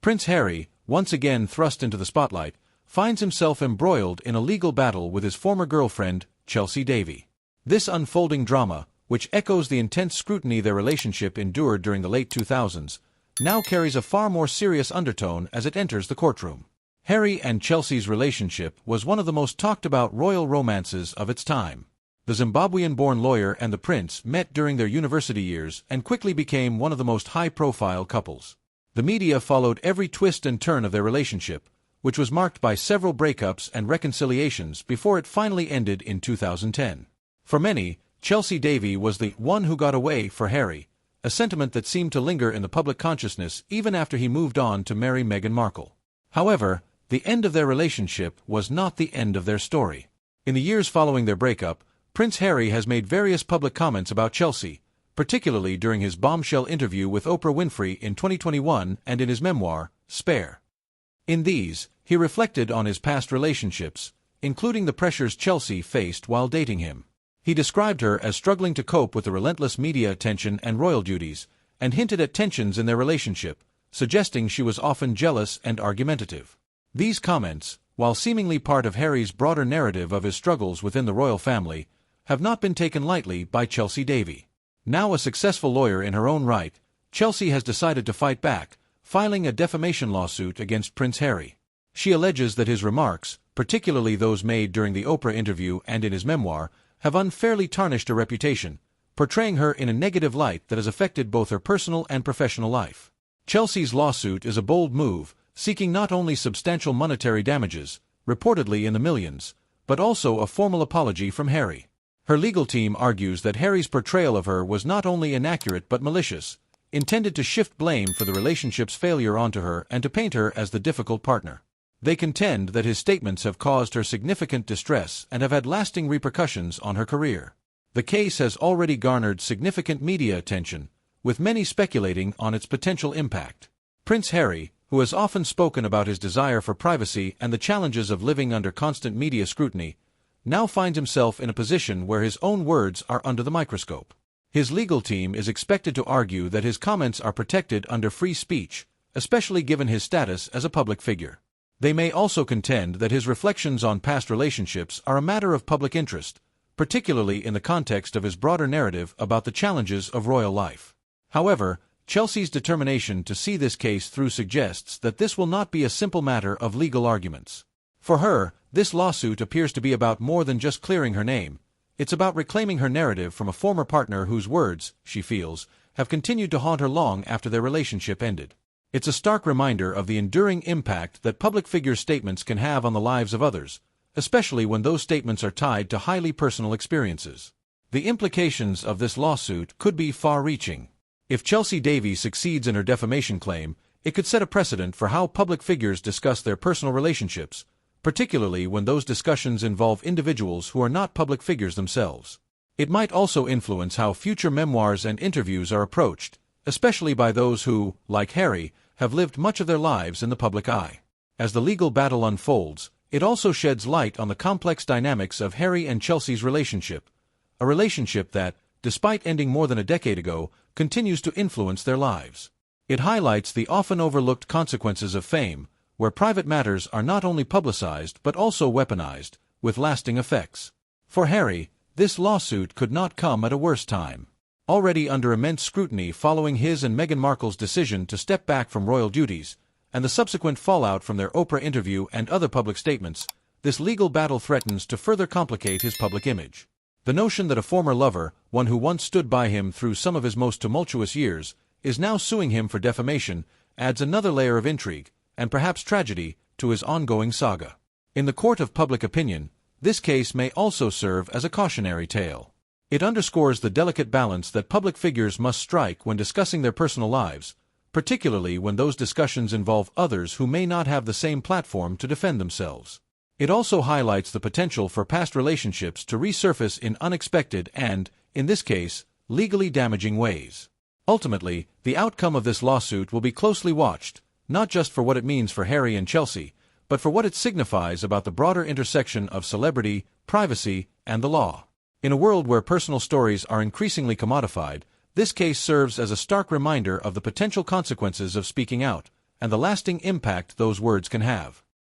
Prince Harry, once again thrust into the spotlight, finds himself embroiled in a legal battle with his former girlfriend, Chelsy Davy. This unfolding drama, which echoes the intense scrutiny their relationship endured during the late 2000s, now carries a far more serious undertone as it enters the courtroom. Harry and Chelsy's relationship was one of the most talked-about royal romances of its time. The Zimbabwean-born lawyer and the prince met during their university years and quickly became one of the most high-profile couples. The media followed every twist and turn of their relationship, which was marked by several breakups and reconciliations before it finally ended in 2010. For many, Chelsy Davy was the one who got away for Harry, a sentiment that seemed to linger in the public consciousness even after he moved on to marry Meghan Markle. However, the end of their relationship was not the end of their story. In the years following their breakup, Prince Harry has made various public comments about Chelsy, particularly during his bombshell interview with Oprah Winfrey in 2021 and in his memoir, Spare. In these, he reflected on his past relationships, including the pressures Chelsy faced while dating him. He described her as struggling to cope with the relentless media attention and royal duties, and hinted at tensions in their relationship, suggesting she was often jealous and argumentative. These comments, while seemingly part of Harry's broader narrative of his struggles within the royal family, have not been taken lightly by Chelsy Davy. Now a successful lawyer in her own right, Chelsy has decided to fight back, filing a defamation lawsuit against Prince Harry. She alleges that his remarks, particularly those made during the Oprah interview and in his memoir, have unfairly tarnished her reputation, portraying her in a negative light that has affected both her personal and professional life. Chelsy's lawsuit is a bold move, seeking not only substantial monetary damages, reportedly in the millions, but also a formal apology from Harry. Her legal team argues that Harry's portrayal of her was not only inaccurate but malicious, intended to shift blame for the relationship's failure onto her and to paint her as the difficult partner. They contend that his statements have caused her significant distress and have had lasting repercussions on her career. The case has already garnered significant media attention, with many speculating on its potential impact. Prince Harry, who has often spoken about his desire for privacy and the challenges of living under constant media scrutiny, now finds himself in a position where his own words are under the microscope. His legal team is expected to argue that his comments are protected under free speech, especially given his status as a public figure. They may also contend that his reflections on past relationships are a matter of public interest, particularly in the context of his broader narrative about the challenges of royal life. However, Chelsy's determination to see this case through suggests that this will not be a simple matter of legal arguments. For her, this lawsuit appears to be about more than just clearing her name. It's about reclaiming her narrative from a former partner whose words, she feels, have continued to haunt her long after their relationship ended. It's a stark reminder of the enduring impact that public figures' statements can have on the lives of others, especially when those statements are tied to highly personal experiences. The implications of this lawsuit could be far-reaching. If Chelsy Davy succeeds in her defamation claim, it could set a precedent for how public figures discuss their personal relationships, particularly when those discussions involve individuals who are not public figures themselves. It might also influence how future memoirs and interviews are approached, especially by those who, like Harry, have lived much of their lives in the public eye. As the legal battle unfolds, it also sheds light on the complex dynamics of Harry and Chelsy's relationship, a relationship that, despite ending more than a decade ago, continues to influence their lives. It highlights the often overlooked consequences of fame, where private matters are not only publicized but also weaponized, with lasting effects. For Harry, this lawsuit could not come at a worse time. Already under immense scrutiny following his and Meghan Markle's decision to step back from royal duties, and the subsequent fallout from their Oprah interview and other public statements, this legal battle threatens to further complicate his public image. The notion that a former lover, one who once stood by him through some of his most tumultuous years, is now suing him for defamation, adds another layer of intrigue, and perhaps tragedy, to his ongoing saga. In the court of public opinion, this case may also serve as a cautionary tale. It underscores the delicate balance that public figures must strike when discussing their personal lives, particularly when those discussions involve others who may not have the same platform to defend themselves. It also highlights the potential for past relationships to resurface in unexpected and, in this case, legally damaging ways. Ultimately, the outcome of this lawsuit will be closely watched, not just for what it means for Harry and Chelsy, but for what it signifies about the broader intersection of celebrity, privacy, and the law. In a world where personal stories are increasingly commodified, this case serves as a stark reminder of the potential consequences of speaking out, and the lasting impact those words can have.